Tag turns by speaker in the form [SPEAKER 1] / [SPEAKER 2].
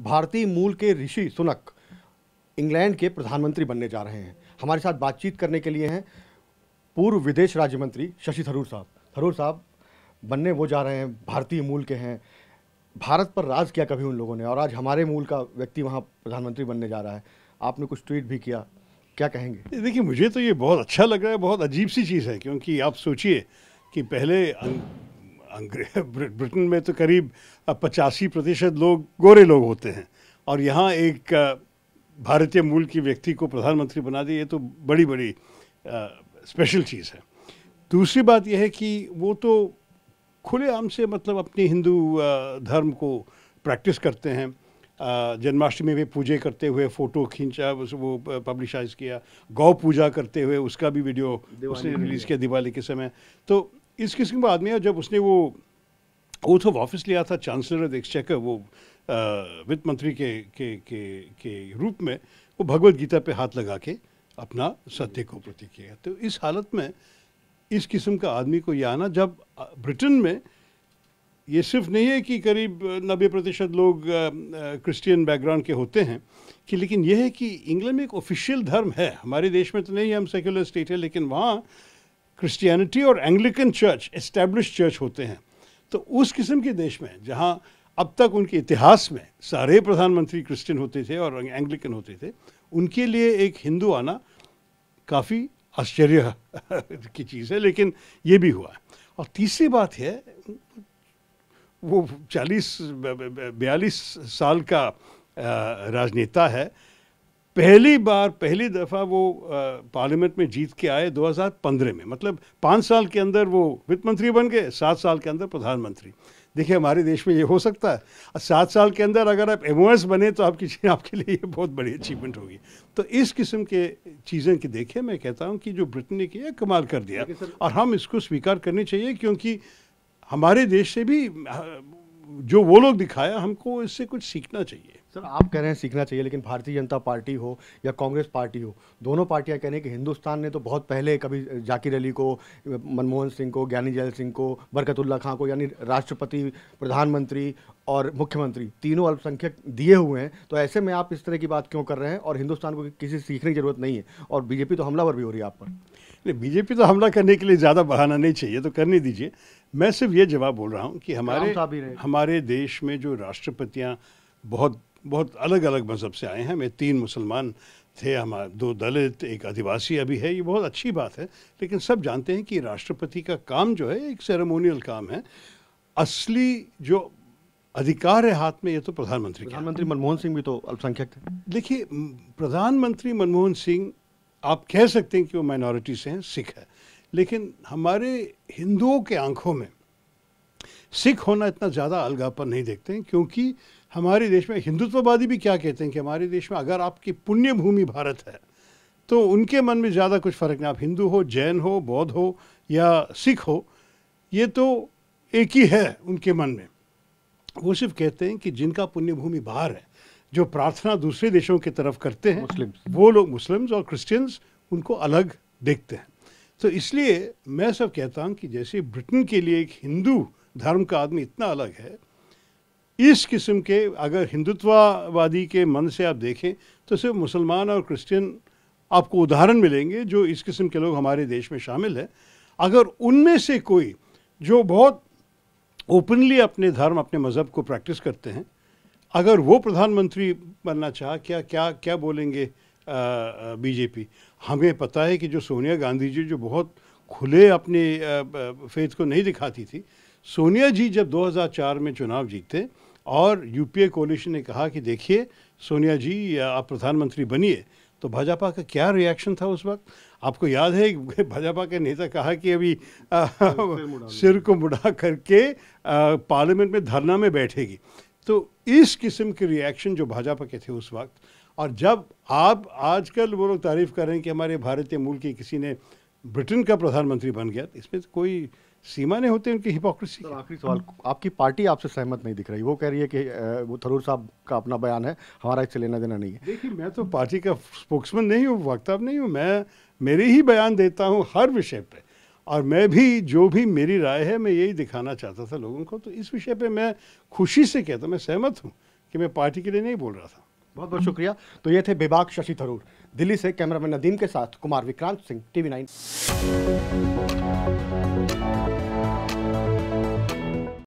[SPEAKER 1] भारतीय मूल के ऋषि सुनक इंग्लैंड के प्रधानमंत्री बनने जा रहे हैं। हमारे साथ बातचीत करने के लिए हैं पूर्व विदेश राज्य मंत्री शशि थरूर साहब। थरूर साहब, बनने वो जा रहे हैं, भारतीय मूल के हैं। भारत पर राज किया कभी उन लोगों ने, और आज हमारे मूल का व्यक्ति वहाँ प्रधानमंत्री बनने जा रहा है। आपने कुछ ट्वीट भी किया, क्या कहेंगे?
[SPEAKER 2] देखिए, मुझे तो ये बहुत अच्छा लग रहा है। बहुत अजीब सी चीज़ है, क्योंकि आप सोचिए कि पहले ब्रिटेन में तो करीब 85% लोग गोरे लोग होते हैं, और यहाँ एक भारतीय मूल की व्यक्ति को प्रधानमंत्री बना दिया। ये तो बड़ी बड़ी स्पेशल चीज़ है। दूसरी बात यह है कि वो तो खुलेआम से मतलब अपनी हिंदू धर्म को प्रैक्टिस करते हैं। जन्माष्टमी में पूजा करते हुए फ़ोटो खींचा, वो पब्लिसाइज किया। गौ पूजा करते हुए उसका भी वीडियो उसने रिलीज़ किया दिवाली के समय। तो इस किस्म का आदमी है। जब उसने वो ओथ ऑफ ऑफिस लिया था चांसलर ऑफ एक्सचेकर, वो वित्त मंत्री के रूप में, वो भगवत गीता पे हाथ लगा के अपना सत्य को प्रतीक किया। तो इस हालत में इस किस्म का आदमी को ये आना, जब ब्रिटेन में ये सिर्फ नहीं है कि करीब 90% लोग क्रिश्चियन बैकग्राउंड के होते हैं, कि लेकिन यह है कि इंग्लैंड में एक ऑफिशियल धर्म है। हमारे देश में तो नहीं है, हम सेक्युलर स्टेट है, लेकिन वहाँ क्रिश्चियनिटी और एंग्लिकन चर्च एस्टैब्लिश चर्च होते हैं। तो उस किस्म के देश में, जहाँ अब तक उनके इतिहास में सारे प्रधानमंत्री क्रिश्चियन होते थे और एंग्लिकन होते थे, उनके लिए एक हिंदू आना काफ़ी आश्चर्य की चीज़ है, लेकिन ये भी हुआ। और तीसरी बात है, वो 42 साल का राजनेता है। पहली दफ़ा वो पार्लियामेंट में जीत के आए 2015 में। मतलब 5 साल के अंदर वो वित्त मंत्री बन गए, 7 साल के अंदर प्रधानमंत्री। देखिए, हमारे देश में ये हो सकता है। 7 साल के अंदर अगर आप MOS बने तो आपके लिए ये बहुत बड़ी अचीवमेंट होगी। तो इस किस्म के चीज़ें कि देखिए, मैं कहता हूँ कि जो ब्रिटेन ने किया कमाल कर दिया, और हम इसको स्वीकार करनी चाहिए, क्योंकि हमारे देश से भी जो वो लोग दिखाया, हमको इससे कुछ सीखना चाहिए।
[SPEAKER 1] सर, आप कह रहे हैं सीखना चाहिए, लेकिन भारतीय जनता पार्टी हो या कांग्रेस पार्टी हो, दोनों पार्टियां कह रही हैं कि हिंदुस्तान ने तो बहुत पहले कभी जाकिर अली को, मनमोहन सिंह को, ज्ञानी जैल सिंह को, बरकतुल्ला खां को, यानी राष्ट्रपति, प्रधानमंत्री और मुख्यमंत्री तीनों अल्पसंख्यक दिए हुए हैं। तो ऐसे में आप इस तरह की बात क्यों कर रहे हैं? और हिंदुस्तान को किसी सीखने की जरूरत नहीं है, और बीजेपी तो हमलावर भी हो रही है आप पर।
[SPEAKER 2] नहीं, बीजेपी तो हमला करने के लिए ज़्यादा बहाना नहीं चाहिए, तो करने दीजिए। मैं सिर्फ ये जवाब बोल रहा हूँ कि हमारे देश में जो राष्ट्रपतियाँ बहुत अलग अलग मज़हब से आए हैं। मैं 3 मुसलमान थे, हमारे 2 दलित, एक आदिवासी अभी है। ये बहुत अच्छी बात है, लेकिन सब जानते हैं कि राष्ट्रपति का काम जो है एक सेरेमोनियल काम है। असली जो अधिकार है हाथ में, ये तो प्रधानमंत्री
[SPEAKER 1] मनमोहन सिंह भी तो अल्पसंख्यक थे।
[SPEAKER 2] देखिए, प्रधानमंत्री मनमोहन सिंह, आप कह सकते हैं कि वो माइनॉरिटी से हैं, सिख है, लेकिन हमारे हिंदुओं के आंखों में सिख होना इतना ज़्यादा अलगापन नहीं देखते हैं, क्योंकि हमारे देश में हिंदुत्ववादी भी क्या कहते हैं कि हमारे देश में अगर आपकी पुण्य भूमि भारत है, तो उनके मन में ज़्यादा कुछ फ़र्क नहीं। आप हिंदू हो, जैन हो, बौद्ध हो या सिख हो, ये तो एक ही है उनके मन में। वो सिर्फ कहते हैं कि जिनका पुण्य भूमि बाहर है, जो प्रार्थना दूसरे देशों की तरफ करते हैं, वो लोग, मुस्लिम्स और क्रिश्चियंस, उनको अलग देखते हैं। तो इसलिए मैं सब कहता हूँ कि जैसे ब्रिटेन के लिए एक हिंदू धर्म का आदमी इतना अलग है, इस किस्म के अगर हिंदुत्ववादी के मन से आप देखें तो सिर्फ मुसलमान और क्रिश्चियन आपको उदाहरण मिलेंगे जो इस किस्म के लोग हमारे देश में शामिल हैं। अगर उनमें से कोई जो बहुत ओपनली अपने धर्म, अपने मज़हब को प्रैक्टिस करते हैं, अगर वो प्रधानमंत्री बनना चाह, क्या बोलेंगे बीजेपी? हमें पता है कि जो सोनिया गांधी जी, जो बहुत खुले अपने फेथ को नहीं दिखाती थी, सोनिया जी जब 2004 में चुनाव जीते और यूपीए कोalition ने कहा कि देखिए सोनिया जी, आप प्रधानमंत्री बनिए, तो भाजपा का क्या रिएक्शन था उस वक्त? आपको याद है भाजपा के नेता कहा कि अभी सिर को मुड़ा करके पार्लियामेंट में धरना में बैठेगी। तो इस किस्म के रिएक्शन जो भाजपा के थे उस वक्त, और जब आप आजकल वो लोग तारीफ़ कर रहे हैं कि हमारे भारतीय मूल के किसी ने ब्रिटेन का प्रधानमंत्री बन गया, इसमें तो कोई सीमा नहीं होते उनकी हिपोक्रेसी।
[SPEAKER 1] आखिरी सवाल, आपकी पार्टी आपसे सहमत नहीं दिख रही, वो कह रही है कि वो थरूर साहब का अपना बयान है, हमारा इससे लेना देना नहीं है।
[SPEAKER 2] देखिए, मैं तो पार्टी का स्पोक्समैन नहीं हूँ, वक्ता नहीं हूँ, मैं मेरे ही बयान देता हूँ हर विषय पे, और मैं भी जो भी मेरी राय है मैं यही दिखाना चाहता था लोगों को। तो इस विषय पे मैं खुशी से कहता हूँ, मैं सहमत हूँ कि मैं पार्टी के लिए नहीं बोल रहा था।
[SPEAKER 1] बहुत बहुत शुक्रिया। तो ये थे बेबाक शशि थरूर। दिल्ली से कैमरामैन नदीम के साथ कुमार विक्रांत सिंह, TV9।